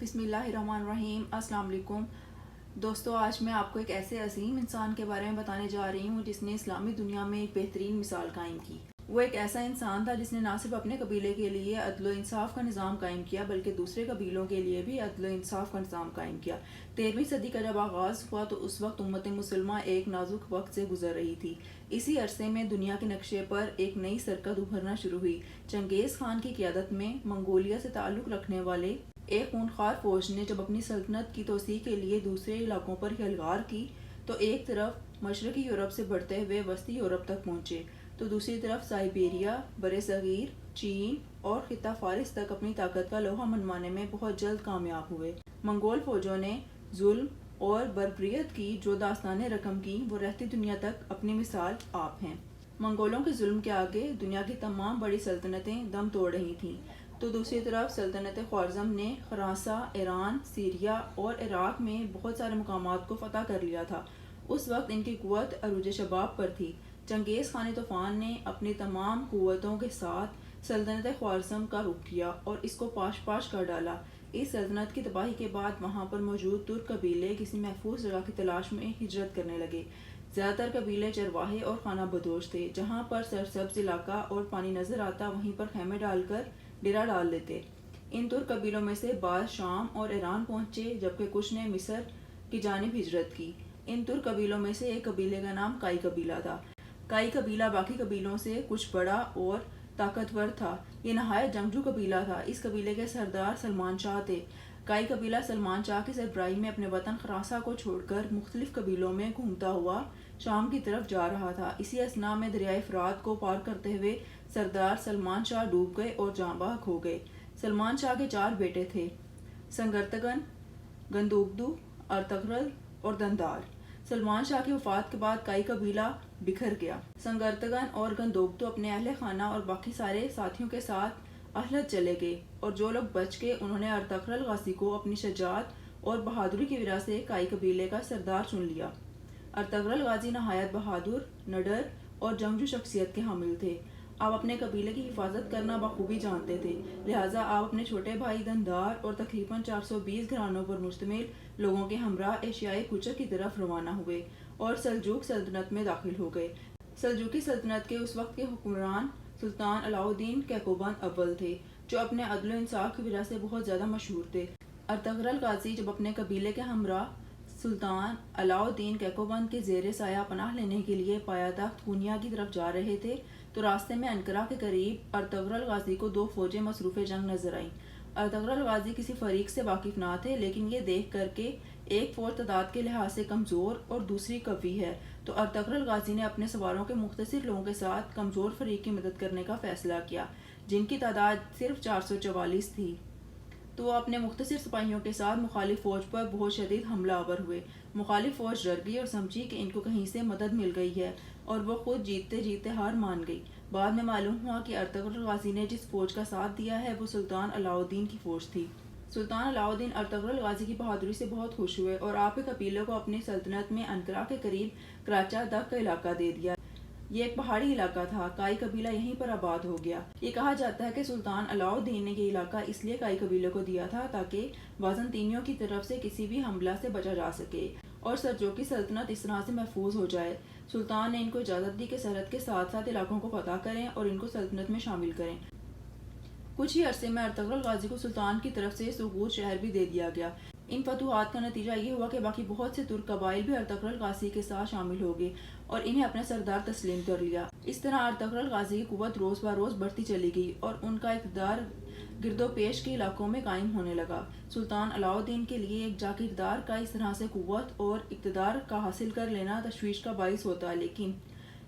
بسم اللہ الرحمن الرحیم۔ السلام علیکم دوستو، آج میں آپ کو ایک ایسے عظیم انسان کے بارے میں بتانے جا رہی ہوں جس نے اسلامی دنیا میں ایک بہترین مثال قائم کی۔ وہ ایک ایسا انسان تھا جس نے نہ صرف اپنے قبیلے کے لیے عدل و انصاف کا نظام قائم کیا بلکہ دوسرے قبیلوں کے لیے بھی عدل و انصاف کا نظام قائم کیا۔ 13ویں صدی کا جب آغاز ہوا تو اس وقت امت مسلمہ ایک نازک وقت سے گزر رہی تھی۔ اسی عرصے میں دنیا کے نقشے پر ایک نئی سرکت ابھرنا شروع ہوئی۔ چنگیز خان کی قیادت میں منگولیا سے تعلق رکھنے والے ایک خونخوار فوج نے جب اپنی سلطنت کی توسیع کے لیے دوسرے علاقوں پر یلغار کی تو ایک طرف مشرقی یورپ سے بڑھتے ہوئے وسطی یورپ تک پہنچے تو دوسری طرف سائبیریا، برصغیر، چین اور خطہ فارس تک اپنی طاقت کا لوہا منوانے میں بہت جلد کامیاب ہوئے۔ منگول فوجوں نے ظلم اور بربریت کی جو داستانیں رقم کی وہ رہتی دنیا تک اپنی مثال آپ ہیں۔ منگولوں کے ظلم کے آگے دنیا کی تمام بڑی سلطنتیں دم توڑ رہی تھیں تو دوسری طرف سلطنت خوارزم نے خراساں، ایران، سیریا اور عراق میں بہت سارے مقامات کو فتح کر لیا تھا۔ اس وقت ان کی قوت عروج شباب پر تھی۔ چنگیز خان طوفان نے اپنی تمام قوتوں کے ساتھ سلطنت خوارزم کا رخ کیا اور اس کو پاش پاش کر ڈالا۔ اس سلطنت کی تباہی کے بعد وہاں پر موجود ترک قبیلے کسی محفوظ جگہ کی تلاش میں ہجرت کرنے لگے۔ زیادہ تر قبیلے چرواہے اور خانہ بدوش تھے۔ جہاں پر سرسبز علاقہ اور پانی نظر آتا وہیں پر خیمے ڈال کر ڈیرا ڈال لیتے۔ ان ترک قبیلوں میں سے بعض شام اور ایران پہنچے جبکہ کچھ نے مصر کی جانب ہجرت کی۔ ان ترک قبیلوں میں سے ایک قبیلے کا نام کائی قبیلہ تھا۔ کائی قبیلہ باقی قبیلوں سے کچھ بڑا اور طاقتور تھا۔ یہ نہایت جنگجو قبیلہ تھا۔ اس قبیلے کے سردار سلمان شاہ تھے۔ کائی قبیلہ سلمان شاہ کی سربراہی میں اپنے وطن خراساں کو چھوڑ کر مختلف قبیلوں میں گھومتا ہوا شام کی طرف جا رہا تھا۔ اسی اثناء میں دریائے فرات کو پار کرتے ہوئے سردار سلمان شاہ ڈوب گئے اور جاں بحق ہو گئے۔ سلمان شاہ کے 4 بیٹے تھے: سنگرتگن، گندوگدو، ارطغرل اور دندار۔ سلمان شاہ کی وفات کے بعد کائی قبیلہ بکھر گیا۔ سنگرتگن اور گندوگدو اپنے اہل خانہ اور باقی سارے ساتھیوں کے ساتھ اہلت چلے گئے اور جو لوگ بچ گئے انہوں نے ارطغرل غازی کو اپنی شجاعت اور بہادری کی وجہ سے کائی قبیلے کا سردار چن لیا۔ ارطغرل غازی نہایت بہادر، نڈر اور جنگجو شخصیت کے حامل تھے۔ آپ اپنے قبیلے کی حفاظت کرنا بخوبی جانتے تھے، لہٰذا آپ اپنے چھوٹے بھائی دندار اور تقریباً 420 گھرانوں پر مشتمل لوگوں کے ہمراہ ایشیائی کوچک کی طرف روانہ ہوئے اور سلجوق سلطنت میں داخل ہو گئے۔ سلجوقی سلطنت کے اس وقت کے حکمران سلطان علاء الدین کیقوبند اول تھے، جو اپنے عدل و انصاف کی وجہ سے بہت زیادہ مشہور تھے۔ ارطغرل غازی جب اپنے قبیلے کے ہمراہ سلطان علاء الدین کیقوبند کے زیر سایہ پناہ لینے کے لیے پایتخت کونیا کی طرف جا رہے تھے تو راستے میں انقرہ کے قریب ارطغرل غازی کو 2 فوجیں مصروف جنگ نظر آئیں۔ ارطغرل غازی کسی فریق سے واقف نہ تھے، لیکن یہ دیکھ کر کہ ایک فوج تعداد کے لحاظ سے کمزور اور دوسری قوی ہے تو ارطغرل غازی نے اپنے سواروں کے مختصر لوگوں کے ساتھ کمزور فریق کی مدد کرنے کا فیصلہ کیا، جن کی تعداد صرف 444 تھی۔ تو وہ اپنے مختصر سپاہیوں کے ساتھ مخالف فوج پر بہت شدید حملہ آور ہوئے۔ مخالف فوج ڈر گئی اور سمجھی کہ ان کو کہیں سے مدد مل گئی ہے اور وہ خود جیتتے جیتتے ہار مان گئی۔ بعد میں معلوم ہوا کہ ارطغرل غازی نے جس فوج کا ساتھ دیا ہے وہ سلطان علاء الدین کی فوج تھی۔ سلطان علاء الدین ارطغرل غازی کی بہادری سے بہت خوش ہوئے اور آپ کے قبیلے کو اپنی سلطنت میں انقرہ کے قریب کراچا دغ کا علاقہ دے دیا۔ یہ ایک پہاڑی علاقہ تھا۔ کائی قبیلہ یہیں پر آباد ہو گیا۔ یہ کہا جاتا ہے کہ سلطان علاء الدین نے یہ علاقہ اس لیے کائی قبیلے کو دیا تھا تاکہ بازنطینیوں کی طرف سے کسی بھی حملہ سے بچا جا سکے اور سلجوقی سلطنت اس طرح سے محفوظ ہو جائے۔ سلطان نے ان کو اجازت دی کہ سرحد کے ساتھ ساتھ علاقوں کو فتح کریں اور ان کو سلطنت میں شامل کریں۔ کچھ ہی عرصے میں ارطغرل غازی کو سلطان کی طرف سے سرغوز شہر بھی دے دیا گیا۔ ان فتوحات کا نتیجہ یہ ہوا کہ باقی بہت سے ترک قبائل بھی ارطغرل غازی کے ساتھ شامل ہو گئے اور انہیں اپنا سردار تسلیم کر لیا۔ اس طرح ارطغرل غازی کی قوت روز بروز بڑھتی چلی گئی اور ان کا اقتدار گرد و پیش کے علاقوں میں قائم ہونے لگا۔ سلطان علاء الدین کے لیے ایک جا کردار کا اس طرح سے قوت اور اقتدار کا حاصل کر لینا تشویش کا باعث ہوتا، لیکن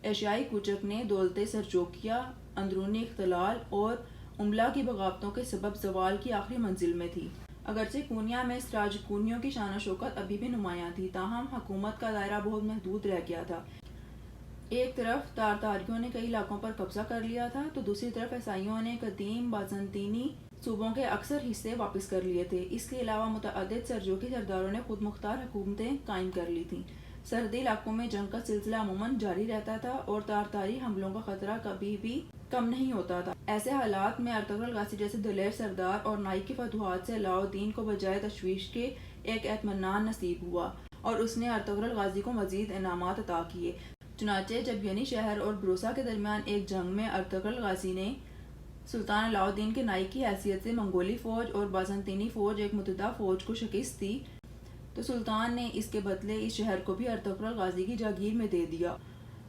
ایشیائی کوچک نے دولت سلجوقیہ، اندرونی اختلال اور عملہ کی بغاوتوں کے سبب زوال کی آخری منزل میں تھی۔ اگرچہ کونیا میں سراجقونیوں کی شان و شوکت ابھی بھی نمایاں تھی، تاہم حکومت کا دائرہ بہت محدود رہ گیا تھا۔ ایک طرف تارتاریوں نے کئی علاقوں پر قبضہ کر لیا تھا تو دوسری طرف عیسائیوں نے قدیم بازنطینی صوبوں کے اکثر حصے واپس کر لیے تھے۔ اس کے علاوہ متعدد سلجوقی سرداروں نے خود مختار حکومتیں قائم کر لی تھیں۔ سرحدی علاقوں میں جنگ کا سلسلہ عموماً جاری رہتا تھا اور تارتاری حملوں کا خطرہ کبھی بھی کم نہیں ہوتا تھا۔ ایسے حالات میں ارطغرل غازی جیسے دلیر سردار اور نائک کی فتوحات سے علاء الدین کو بجائے تشویش کے ایک اطمینان نصیب ہوا اور اس نے ارطغرل غازی کو مزید انعامات عطا کیے۔ چنانچہ جب ینی شہر اور بروسا کے درمیان ایک جنگ میں ارطغرل غازی نے سلطان علاء الدین کے نائک کی حیثیت سے منگولی فوج اور بازنطینی فوج ایک متحدہ فوج کو شکست دی تو سلطان نے اس کے بدلے اس شہر کو بھی ارطغرل غازی کی جاگیر میں دے دیا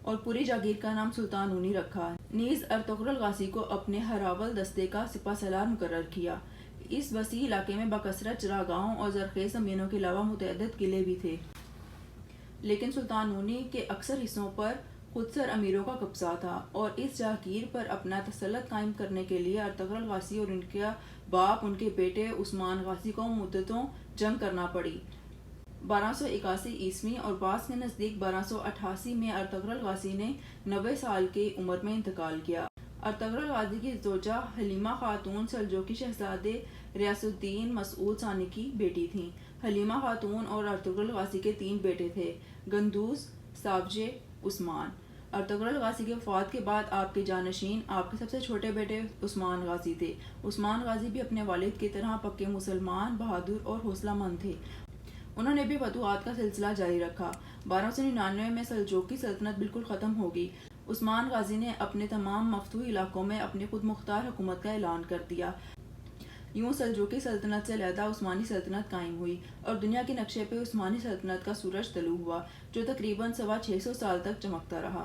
اور پوری جاگیر کا نام سلطان نونی رکھا۔ نیز ارطغرل غازی کو اپنے ہراول دستے کا سپہ سالار مقرر کیا۔ اس وسیع علاقے میں بکثرت چراگاہوں اور زرخیز زمینوں کے علاوہ متعدد قلعے بھی تھے، لیکن سلطان نونی کے اکثر حصوں پر خود سر امیروں کا قبضہ تھا اور اس جاگیر پر اپنا تسلط قائم کرنے کے لیے ارطغرل غازی اور ان کا باپ ان کے بیٹے عثمان غازی کو مدتوں جنگ کرنا پڑی۔ 1281 عیسوی اور بعض کے نزدیک 1288 میں ارطغرل غازی نے 90 سال کی عمر میں انتقال کیا۔ ارطغرل غازی کی زوجہ حلیمہ خاتون سلجوقی شہزادے ریاض الدین مسعود ثانی کی بیٹی تھیں۔ حلیمہ خاتون اور ارطغرل غازی کے 3 بیٹے تھے: گندوز، ساوجے، عثمان۔ ارطغرل غازی کی وفات کے بعد آپ کے جانشین آپ کے سب سے چھوٹے بیٹے عثمان غازی تھے۔ عثمان غازی بھی اپنے والد کی طرح پکے مسلمان، بہادر اور حوصلہ مند تھے۔ انہوں نے بھی فتوحات کا سلسلہ جاری رکھا۔ 1299 میں سلجوقی سلطنت بالکل ختم ہو گئی۔ عثمان غازی نے اپنے تمام مفتوح علاقوں میں اپنی خود مختار حکومت کا اعلان کر دیا۔ یوں سلجوقی سلطنت سے علیحدہ عثمانی سلطنت قائم ہوئی اور دنیا کے نقشے پہ عثمانی سلطنت کا سورج طلوع ہوا، جو تقریباً 650 سال تک چمکتا رہا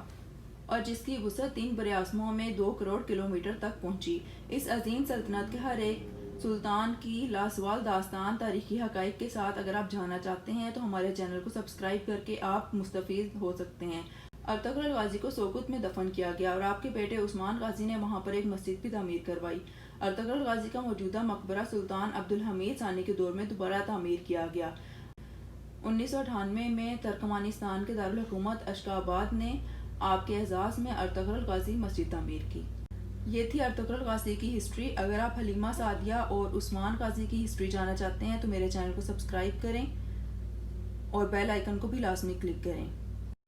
اور جس کی وسعت 3 براعظموں میں 2 کروڑ کلومیٹر تک پہنچی۔ اس عظیم سلطنت کے ہر ایک سلطان کی لازوال داستان تاریخی حقائق کے ساتھ اگر آپ جاننا چاہتے ہیں تو ہمارے چینل کو سبسکرائب کر کے آپ مستفید ہو سکتے ہیں۔ ارطغرل غازی کو سوگت میں دفن کیا گیا اور آپ کے بیٹے عثمان غازی نے وہاں پر ایک مسجد بھی تعمیر کروائی۔ ارطغرل غازی کا موجودہ مقبرہ سلطان عبدالحمید ثانی کے دور میں دوبارہ تعمیر کیا گیا۔ 1998 میں ترکمانستان کے دارالحکومت اشخاباد نے آپ کے اعزاز میں ارطغرل غازی مسجد تعمیر کی۔ یہ تھی ارطغرل غازی کی ہسٹری۔ اگر آپ حلیمہ سعدیہ اور عثمان غازی کی ہسٹری جاننا چاہتے ہیں تو میرے چینل کو سبسکرائب کریں اور بیل آئیکن کو بھی لازمی کلک کریں۔